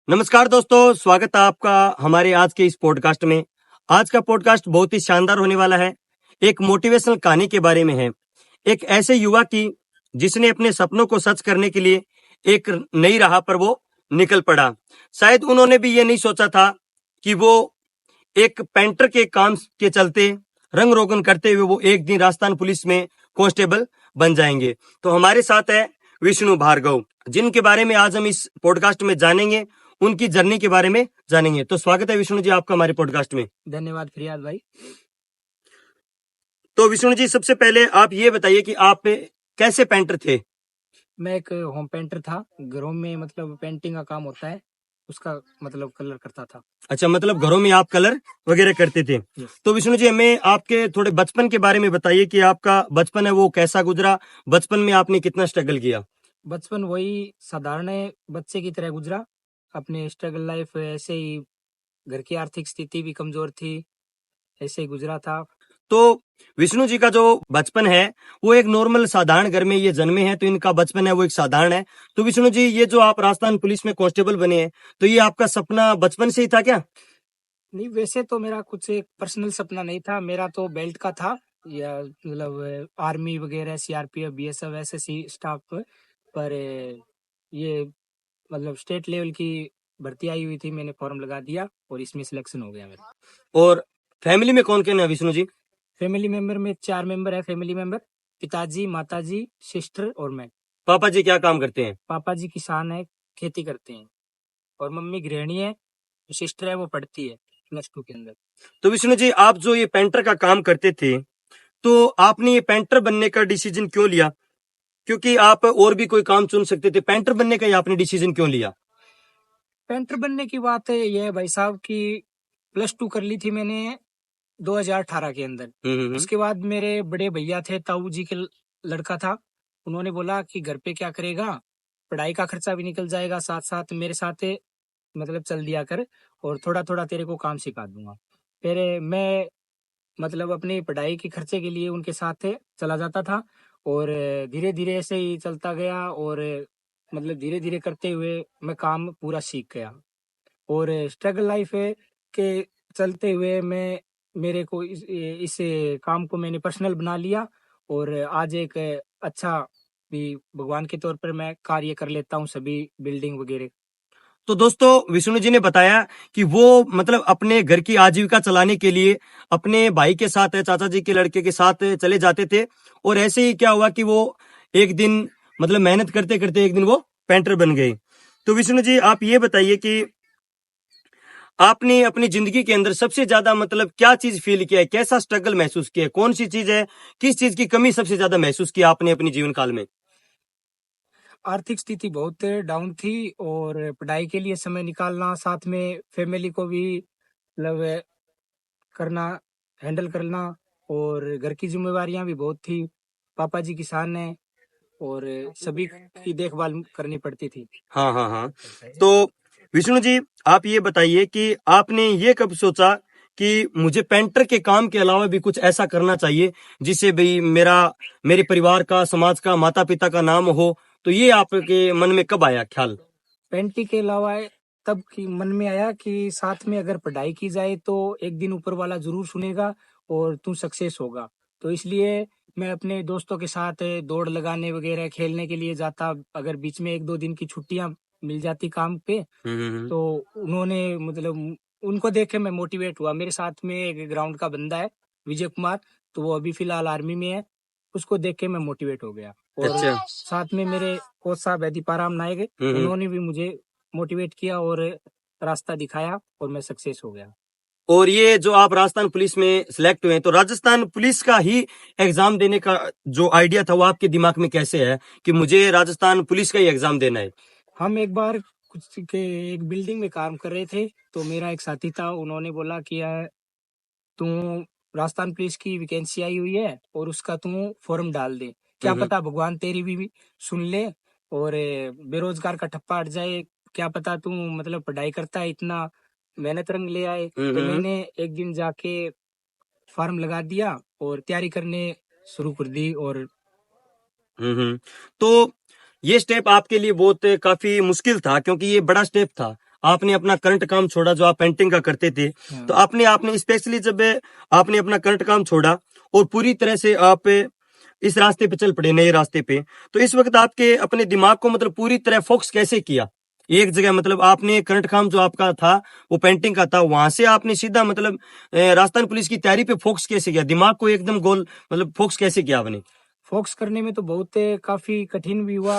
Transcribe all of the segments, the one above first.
नमस्कार दोस्तों, स्वागत है आपका हमारे आज के इस पॉडकास्ट में। आज का पॉडकास्ट बहुत ही शानदार होने वाला है। एक मोटिवेशनल कहानी के बारे में है। एक ऐसे युवा की जिसने अपने सपनों को सच करने के लिए एक नई राह पर वो निकल पड़ा। शायद उन्होंने भी ये नहीं सोचा था कि वो एक पेंटर के काम के चलते रंग रोगन करते हुए वो एक दिन राजस्थान पुलिस में कांस्टेबल बन जाएंगे। तो हमारे साथ है विष्णु भार्गव, जिनके बारे में आज हम इस पॉडकास्ट में जानेंगे, उनकी जर्नी के बारे में जानेंगे। तो स्वागत है विष्णु जी आपका हमारे पॉडकास्ट में। धन्यवाद फिरियाद भाई। तो विष्णु जी, सबसे पहले आप ये बताइए कि आप कैसे पेंटर थे? मैं एक होम पेंटर था। घरों में मतलब पेंटिंग का काम होता है, उसका मतलब कलर करता था। अच्छा, मतलब घरों में आप कलर वगैरह करते थे। यस। तो विष्णु जी, हमें आपके थोड़े बचपन के बारे में बताइए कि आपका बचपन है वो कैसा गुजरा, बचपन में आपने कितना स्ट्रगल किया? बचपन वही साधारण बच्चे की तरह गुजरा। अपने स्ट्रगल लाइफ ऐसे ही, घर की आर्थिक स्थिति भी कमजोर थी, ऐसे ही गुजरा था। तो विष्णु जी का जो बचपन है वो एक नॉर्मल साधारण घर में ये जन्मे हैं, तो इनका बचपन है वो एक साधारण है। तो विष्णु जी, ये जो आप राजस्थान पुलिस में कांस्टेबल बने हैं, तो ये आपका सपना बचपन से ही था क्या? नहीं, वैसे तो मेरा कुछ एक पर्सनल सपना नहीं था। मेरा तो बेल्ट का था, या मतलब आर्मी वगैरह, सीआरपीएफ, बीएसएफ, एसएससी स्टाफ पर ये मतलब स्टेट लेवल की भर्ती आई हुई थी, मैंने फॉर्म लगा दिया और इसमें सिलेक्शन हो गया मेरा। और फैमिली में कौन कौन है विष्णु जी? फैमिली मेंबर में 4 मेंबर है। फैमिली मेंबर पिताजी, माताजी, सिस्टर और मैं। पापा जी क्या काम करते हैं? पापा जी किसान है, खेती करते हैं, और मम्मी गृहिणी है। सिस्टर है, वो पढ़ती है +2 के अंदर। तो विष्णु जी, आप जो ये पेंटर का काम करते थे, तो आपने ये पेंटर बनने का डिसीजन क्यों लिया? क्योंकि आप और भी कोई काम चुन सकते थे, पेंटर बनने का ही आपने डिसीजन क्यों लिया? पेंटर बनने की बात है यह भाई साहब की +2 कर ली थी मैंने 2018 के अंदर। उसके बाद मेरे बड़े भैया थे, ताऊ जी के लड़का था। उन्होंने बोला कि घर पे क्या करेगा, पढ़ाई का खर्चा भी निकल जाएगा, साथ साथ मेरे साथ मतलब चल दिया कर, और थोड़ा थोड़ा तेरे को काम सिखा दूंगा। फिर मैं मतलब अपनी पढ़ाई के खर्चे के लिए उनके साथ चला जाता था, और धीरे धीरे ऐसे ही चलता गया, और मतलब धीरे धीरे करते हुए मैं काम पूरा सीख गया। और स्ट्रगल लाइफ के चलते हुए मैं मेरे को इस काम को मैंने पर्सनल बना लिया, और आज एक अच्छा भी भगवान के तौर पर मैं कार्य कर लेता हूँ, सभी बिल्डिंग वगैरह। तो दोस्तों, विष्णु जी ने बताया कि वो मतलब अपने घर की आजीविका चलाने के लिए अपने भाई के साथ, चाचा जी के लड़के के साथ चले जाते थे। और ऐसे ही क्या हुआ कि वो एक दिन मतलब मेहनत करते करते एक दिन वो पेंटर बन गए। तो विष्णु जी, आप ये बताइए कि आपने अपनी जिंदगी के अंदर सबसे ज्यादा मतलब क्या चीज फील किया है, कैसा स्ट्रगल महसूस किया है, कौन सी चीज है, किस चीज की कमी सबसे ज्यादा महसूस किया आपने अपने जीवन काल में? आर्थिक स्थिति बहुत डाउन थी, और पढ़ाई के लिए समय निकालना, साथ में फैमिली को भी मतलब करना, हैंडल करना, और घर की जिम्मेवारियां भी बहुत थी। पापा जी किसान हैं, और सभी की देखभाल करनी पड़ती थी। हाँ हाँ हाँ। तो विष्णु जी, आप ये बताइए कि आपने ये कब सोचा कि मुझे पेंटर के काम के अलावा भी कुछ ऐसा करना चाहिए जिससे भी मेरे परिवार का, समाज का, माता पिता का नाम हो? तो ये आपके मन में कब आया ख्याल? पेंटिंग के अलावा तब की मन में आया कि साथ में अगर पढ़ाई की जाए तो एक दिन ऊपर वाला जरूर सुनेगा और तू सक्सेस होगा। तो इसलिए मैं अपने दोस्तों के साथ दौड़ लगाने वगैरह, खेलने के लिए जाता। अगर बीच में 1-2 दिन की छुट्टियां मिल जाती काम पे, हम्म। तो उन्होंने मतलब उनको देख के मैं मोटिवेट हुआ। मेरे साथ में एक ग्राउंड का बंदा है, विजय कुमार, तो वो अभी फिलहाल आर्मी में है। उसको देख के मैं मोटिवेट हो गया, और अच्छा। साथ में मेरे कोच साहब है दीपाराम नायक, उन्होंने भी मुझे मोटिवेट किया और रास्ता दिखाया, और मैं सक्सेस हो गया। और ये जो आप राजस्थान पुलिस में सिलेक्ट हुए, तो राजस्थान पुलिस का ही एग्जाम देने का जो आइडिया था वो आपके दिमाग में कैसे है कि मुझे राजस्थान पुलिस का ही एग्जाम देना है? हम एक बार कुछ के एक बिल्डिंग में काम कर रहे थे, तो मेरा एक साथी था, उन्होंने बोला कि तू राजस्थान पुलिस की वैकेंसी आई हुई है और उसका तू फॉर्म डाल दे, क्या पता भगवान तेरी भी सुन ले, और बेरोजगार का ठप्पा हट जाए। क्या पता तू मतलब पढ़ाई करता है, इतना मेहनत रंग ले आए। तो मैंने एक दिन जाके फॉर्म लगा दिया और तैयारी करने शुरू कर दी। और तो ये स्टेप आपके लिए बहुत काफी मुश्किल था क्योंकि ये बड़ा स्टेप था। आपने अपना करंट काम छोड़ा जो आप पेंटिंग का करते थे, तो आपने स्पेशली जब आपने अपना करंट काम छोड़ा और पूरी तरह से आप इस रास्ते पे चल पड़े, नए रास्ते पे, तो इस वक्त आपके अपने दिमाग को मतलब पूरी तरह फोकस कैसे किया एक जगह? मतलब आपने करंट काम जो आपका था वो पेंटिंग का था, वहां से आपने सीधा मतलब राजस्थान पुलिस की तैयारी पे फोकस कैसे किया? दिमाग को एकदम गोल मतलब फोकस कैसे किया आपने? फोकस करने में तो बहुत काफी कठिन भी हुआ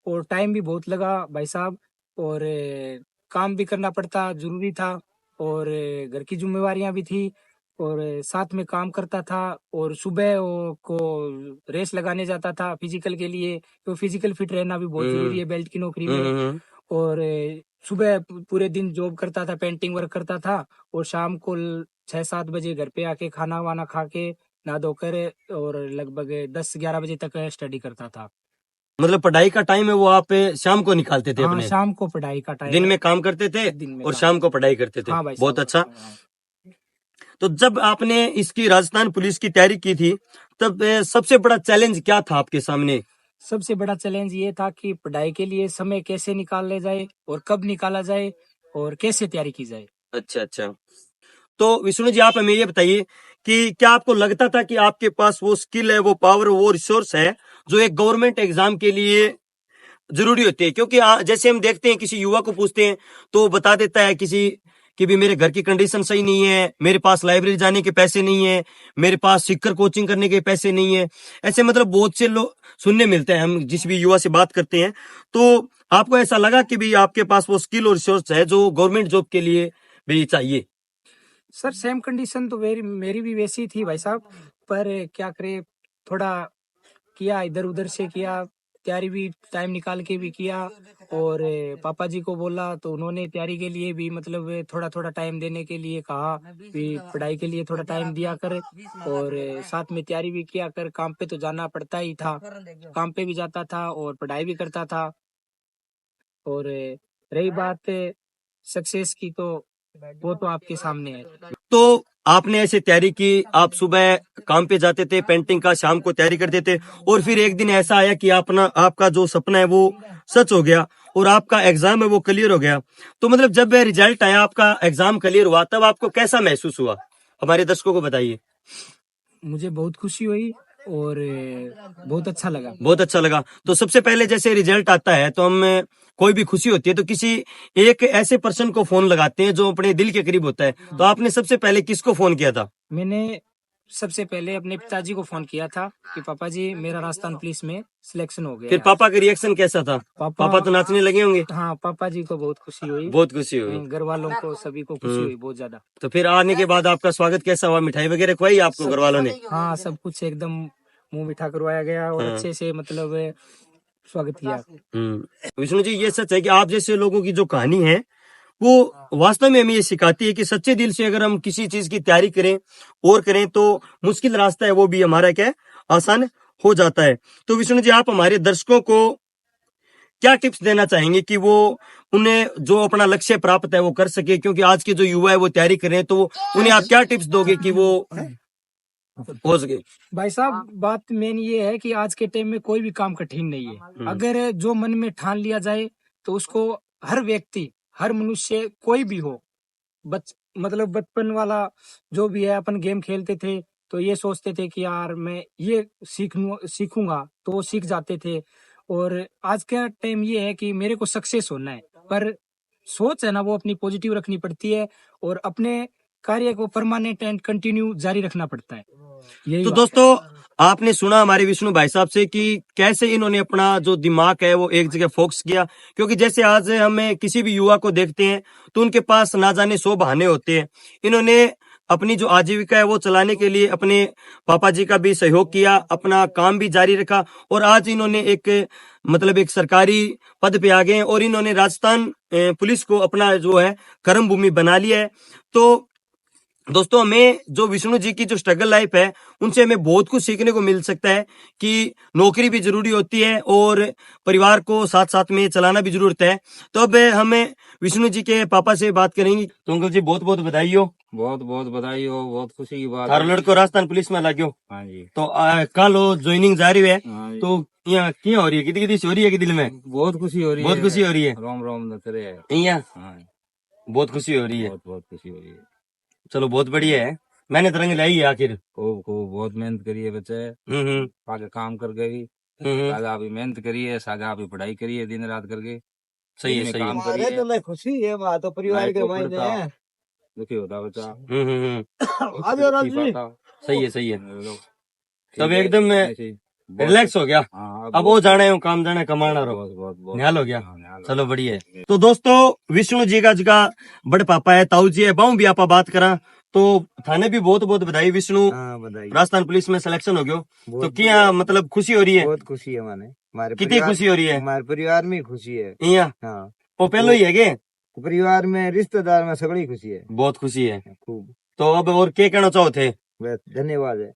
और टाइम भी बहुत लगा भाई साहब, और काम भी करना पड़ता जरूरी था, और घर की जिम्मेवारियां भी थी, और साथ में काम करता था, और सुबह को रेस लगाने जाता था फिजिकल के लिए, तो फिजिकल फिट रहना भी बहुत जरूरी है बेल्ट की नौकरी में। और सुबह पूरे दिन जॉब करता था, पेंटिंग वर्क करता था, और शाम को 6-7 बजे घर पे आके खाना वाना खा के नहा धोकर और लगभग 10-11 बजे तक स्टडी करता था। मतलब पढ़ाई का टाइम है वो आप शाम को निकालते थे हाँ, अपने? शाम को पढ़ाई का टाइम दिन है। में काम करते थे दिन में और काम शाम को पढ़ाई करते थे। हाँ भाई बहुत साहब। अच्छा। हाँ। तो जब आपने इसकी राजस्थान पुलिस की तैयारी की थी, तब सबसे बड़ा चैलेंज क्या था आपके सामने? सबसे बड़ा चैलेंज ये था कि पढ़ाई के लिए समय कैसे निकाले जाए और कब निकाला जाए और कैसे तैयारी की जाए। अच्छा अच्छा। तो विष्णु जी आप हमें ये बताइए कि क्या आपको लगता था कि आपके पास वो स्किल है, वो पावर, वो रिसोर्स है जो एक गवर्नमेंट एग्जाम के लिए जरूरी होती है? क्योंकि जैसे हम देखते हैं किसी युवा को पूछते हैं तो वो बता देता है किसी कि भी मेरे घर की कंडीशन सही नहीं है, मेरे पास लाइब्रेरी जाने के पैसे नहीं है, मेरे पास सीखकर कोचिंग करने के पैसे नहीं है। ऐसे मतलब बहुत से लोग सुनने मिलते हैं हम जिस भी युवा से बात करते हैं। तो आपको ऐसा लगा कि भी आपके पास वो स्किल और रिसोर्स है जो गवर्नमेंट जॉब के लिए भी चाहिए? सर सेम कंडीशन तो मेरी भी वैसी थी भाई साहब, पर क्या करे, थोड़ा किया, इधर उधर से किया, तैयारी भी टाइम निकाल के भी किया, और पापा जी को बोला तो उन्होंने तैयारी के लिए भी मतलब थोड़ा थोड़ा टाइम देने के लिए कहा कि पढ़ाई के लिए थोड़ा टाइम दिया कर, और साथ में तैयारी भी किया कर। काम पे तो जाना पड़ता ही था, काम पे भी जाता था और पढ़ाई भी करता था। और रही बात सक्सेस की, तो वो तो आपके सामने है। तो आपने ऐसे तैयारी की, आप सुबह काम पे जाते थे, पेंटिंग का शाम को तैयारी करते थे, और फिर एक दिन ऐसा आया कि आपका जो सपना है वो सच हो गया और आपका एग्जाम है वो क्लियर हो गया। तो मतलब जब रिजल्ट आया, आपका एग्जाम क्लियर हुआ, तब आपको कैसा महसूस हुआ? हमारे दर्शकों को बताइए। मुझे बहुत खुशी हुई और बहुत अच्छा लगा। बहुत अच्छा लगा। तो सबसे पहले जैसे रिजल्ट आता है तो हम कोई भी खुशी होती है तो किसी एक ऐसे पर्सन को फोन लगाते हैं जो अपने दिल के करीब होता है। तो आपने सबसे पहले किसको फोन किया था? मैंने सबसे पहले अपने पिताजी को फोन किया था कि पापा जी मेरा राजस्थान पुलिस में सिलेक्शन हो गया। फिर पापा का रिएक्शन कैसा था? पापा तो नाचने लगे होंगे। हाँ, पापा जी को बहुत खुशी हुई, बहुत खुशी हुई। घर वालों को सभी को खुशी हुई बहुत ज्यादा। तो फिर आने के बाद आपका स्वागत कैसा हुआ? मिठाई वगैरह खुआई आपको घर वालों ने? हाँ, सब कुछ एकदम मुंह मीठा करवाया गया और अच्छे से मतलब स्वागत किया। विष्णु जी ये सच है कि आप जैसे लोगों की जो कहानी है वो वास्तव में हमें ये सिखाती है कि सच्चे दिल से अगर हम किसी चीज की तैयारी करें और करें तो मुश्किल रास्ता है वो भी हमारा क्या है, आसान हो जाता है। तो विष्णु जी आप हमारे दर्शकों को क्या टिप्स देना चाहेंगे कि वो उन्हें जो अपना लक्ष्य प्राप्त है वो कर सके? क्योंकि आज के जो युवा है वो तैयारी कर रहे हैं, तो उन्हें आप क्या टिप्स दोगे कि वो हो सके? भाई साहब, बात मेन ये है कि आज के टाइम में कोई भी काम कठिन नहीं है। अगर जो मन में ठान लिया जाए तो उसको हर व्यक्ति, हर मनुष्य, कोई भी हो, मतलब बचपन वाला जो भी है, अपन गेम खेलते थे तो ये सोचते थे कि यार मैं ये सीखूंगा, तो वो सीख जाते थे। और आज का टाइम ये है कि मेरे को सक्सेस होना है, पर सोच है ना वो अपनी पॉजिटिव रखनी पड़ती है और अपने कार्य को परमानेंट एंड कंटिन्यू जारी रखना पड़ता है। यही तो बात दोस्तों आपने सुना हमारे विष्णु भाई साहब से कि कैसे इन्होंने अपना जो दिमाग है वो एक जगह फोकस किया। क्योंकि जैसे आज हमें किसी भी युवा को देखते हैं तो उनके पास ना जाने 100 बहाने होते हैं। इन्होंने अपनी जो आजीविका है वो चलाने के लिए अपने पापा जी का भी सहयोग किया, अपना काम भी जारी रखा, और आज इन्होंने एक सरकारी पद पे आ गए हैं और इन्होंने राजस्थान पुलिस को अपना जो है कर्म भूमि बना लिया है। तो दोस्तों हमें जो विष्णु जी की जो स्ट्रगल लाइफ है उनसे हमें बहुत कुछ सीखने को मिल सकता है कि नौकरी भी जरूरी होती है और परिवार को साथ साथ में चलाना भी जरूरत है। तो अब हमें विष्णु जी के पापा से बात करेंगे। तो अंकल जी बहुत बहुत बधाई हो। बहुत बहुत बधाई हो, बहुत खुशी की बात थारो लड़को राजस्थान पुलिस में लाग्यो। हाँ जी। तो कल ज्वाइनिंग जा रही है, हाँ जी। तो यहाँ क्या हो रही है? कितनी कितनी हो रही है कि दिल में? बहुत खुशी हो रही है, बहुत खुशी हो रही है। रोम रोम नच रहे हैं। यहाँ हाँ। बहुत खुशी हो रही है। बहुत बहुत खुशी हो रही है। चलो बहुत बढ़िया है, मेहनत रंग लाई है आखिर। खूब खूब बहुत मेहनत करी है बच्चे, आगे काम कर गई, सागा भी मेहनत करी है, सागा भी पढ़ाई करी है दिन रात करके। सही है, दिन में सही है। काम करी है। तो खुशी है, वहाँ तो परिवार के मायने है। दुखी होता बच्चा। आ जाओ राजू जी। सही है, सही है। ठीक तब है, एकदम ऐसे ही बहुत- रिलैक्स हो गया। हाँ, अब वो जाने हो काम जाने कमाना रहो, बहुत बहुत बहुत निहाल हो गया। हाँ, निहाल हो चलो गया। बढ़िया है। तो दोस्तों विष्णु जी का जगह बड़ पापा है, ताऊ जी है, बाऊ भी आपा बात करा तो थाने भी बहुत बहुत बधाई। विष्णु हाँ बधाई, राजस्थान पुलिस में सिलेक्शन हो गयो, तो बहुत क्या मतलब खुशी हो रही है? बहुत खुशी है माने, हमारे कितनी परिवार- खुशी हो रही है? हमारे परिवार में खुशी है। इया हाँ, वो पहले ही है के परिवार में रिश्तेदार में सगड़ी खुशी है, बहुत खुशी है। खूब। तो अब और क्या कहना चाहो थे? बस धन्यवाद है।